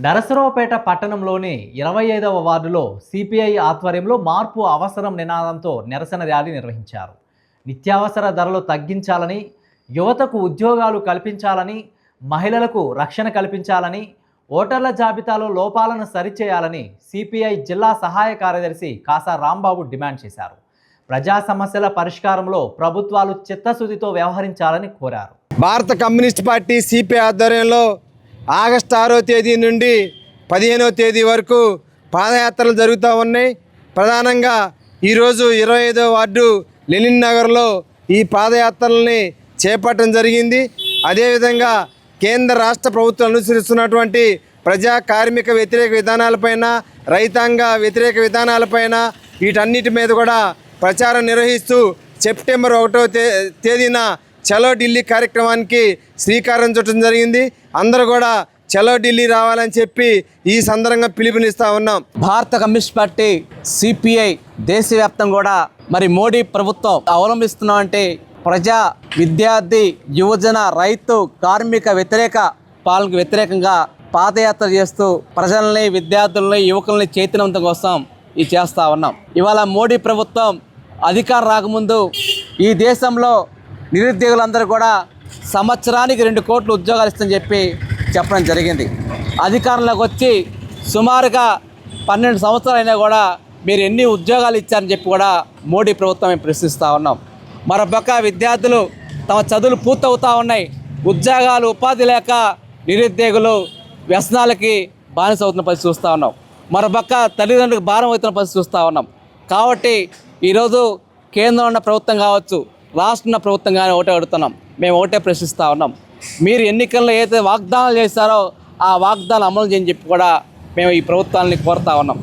నరసరావుపేట పట్టణంలోని 25వ వార్డులో సిపిఐ ఆధ్వర్యంలో మార్పు అవసరం నినాదంతో నిరసన ర్యాలీ నిర్వహించారు. నిత్యావసర ధరలు తగ్గించాలని, యువతకు ఉద్యోగాలు కల్పించాలని, మహిళలకు రక్షణ కల్పించాలని, ఓటర్ల జాబితాలో లోపాలను సరిచేయాలని సిపిఐ జిల్లా సహాయ కార్యదర్శి కాసా రాంబాబు డిమాండ్ చేశారు. ప్రజా సమస్యల పరిష్కారంలో ప్రభుత్వాలు చిత్తశుద్ధితో వ్యవహరించాలని కోరారు. భారత కమ్యూనిస్ట్ పార్టీ సిపిఐ ఆధ్వర్యంలో ఆగస్టు 6వ తేదీ నుండి 15వ తేదీ వరకు పాదయాత్రలు జరుగుతూ ఉన్నాయి. ప్రధానంగా ఈరోజు 25వ వార్డు లెనిన్ నగర్లో ఈ పాదయాత్రల్ని చేపట్టడం జరిగింది. అదేవిధంగా కేంద్ర రాష్ట్ర ప్రభుత్వం అనుసరిస్తున్నటువంటి ప్రజా కార్మిక వ్యతిరేక విధానాలపైన, రైతాంగ వ్యతిరేక విధానాలపైన వీటన్నిటి మీద కూడా ప్రచారం నిర్వహిస్తూ సెప్టెంబర్ 1వ తేదీన చలో ఢిల్లీ కార్యక్రమానికి శ్రీకారం చుట్టడం జరిగింది. అందరూ కూడా చలో ఢిల్లీ రావాలని చెప్పి ఈ సందర్భంగా పిలుపునిస్తూ ఉన్నాం. భారత కమ్యూనిస్ట్ పార్టీ సిపిఐ దేశవ్యాప్తంగా కూడా మరి మోడీ ప్రభుత్వం అవలంబిస్తున్నామంటే ప్రజా, విద్యార్థి, యువజన, రైతు, కార్మిక వ్యతిరేక పాలనకు వ్యతిరేకంగా పాదయాత్ర చేస్తూ ప్రజల్ని, విద్యార్థులని, యువకుల్ని చైతన్యవంతం కోసం ఇది చేస్తూ ఉన్నాం. ఇవాళ మోడీ ప్రభుత్వం అధికారం రాకముందు ఈ దేశంలో నిరుద్యోగులందరూ కూడా సంవత్సరానికి 2 కోట్ల ఉద్యోగాలు ఇస్తామని చెప్పడం జరిగింది. అధికారంలోకి వచ్చి సుమారుగా 12 సంవత్సరాలు అయినా కూడా మీరు ఎన్ని ఉద్యోగాలు ఇచ్చారని చెప్పి కూడా మోడీ ప్రభుత్వం మేము ప్రశ్నిస్తూ ఉన్నాం. మరోపక్క విద్యార్థులు తమ చదువులు పూర్తవుతూ ఉన్నాయి. ఉద్యోగాలు, ఉపాధి లేక నిరుద్యోగులు వ్యసనాలకి బానిస అవుతున్న పరిస్థితి చూస్తూ ఉన్నాం. మరోపక్క తల్లిదండ్రులకు భారం అవుతున్న పరిస్థితి చూస్తూ ఉన్నాం. కాబట్టి ఈరోజు కేంద్రంలో ఉన్న ప్రభుత్వం కావచ్చు, రాష్ట్ర ప్రభుత్వం కానీ ఒకటే అడుగుతున్నాం, మేము ఒకటే ప్రశ్నిస్తూ ఉన్నాం. మీరు ఎన్నికల్లో ఏదైతే వాగ్దానాలు చేస్తారో ఆ వాగ్దానాలు అమలు చేయని చెప్పి కూడా మేము ఈ ప్రభుత్వాన్ని కోరుతా ఉన్నాం.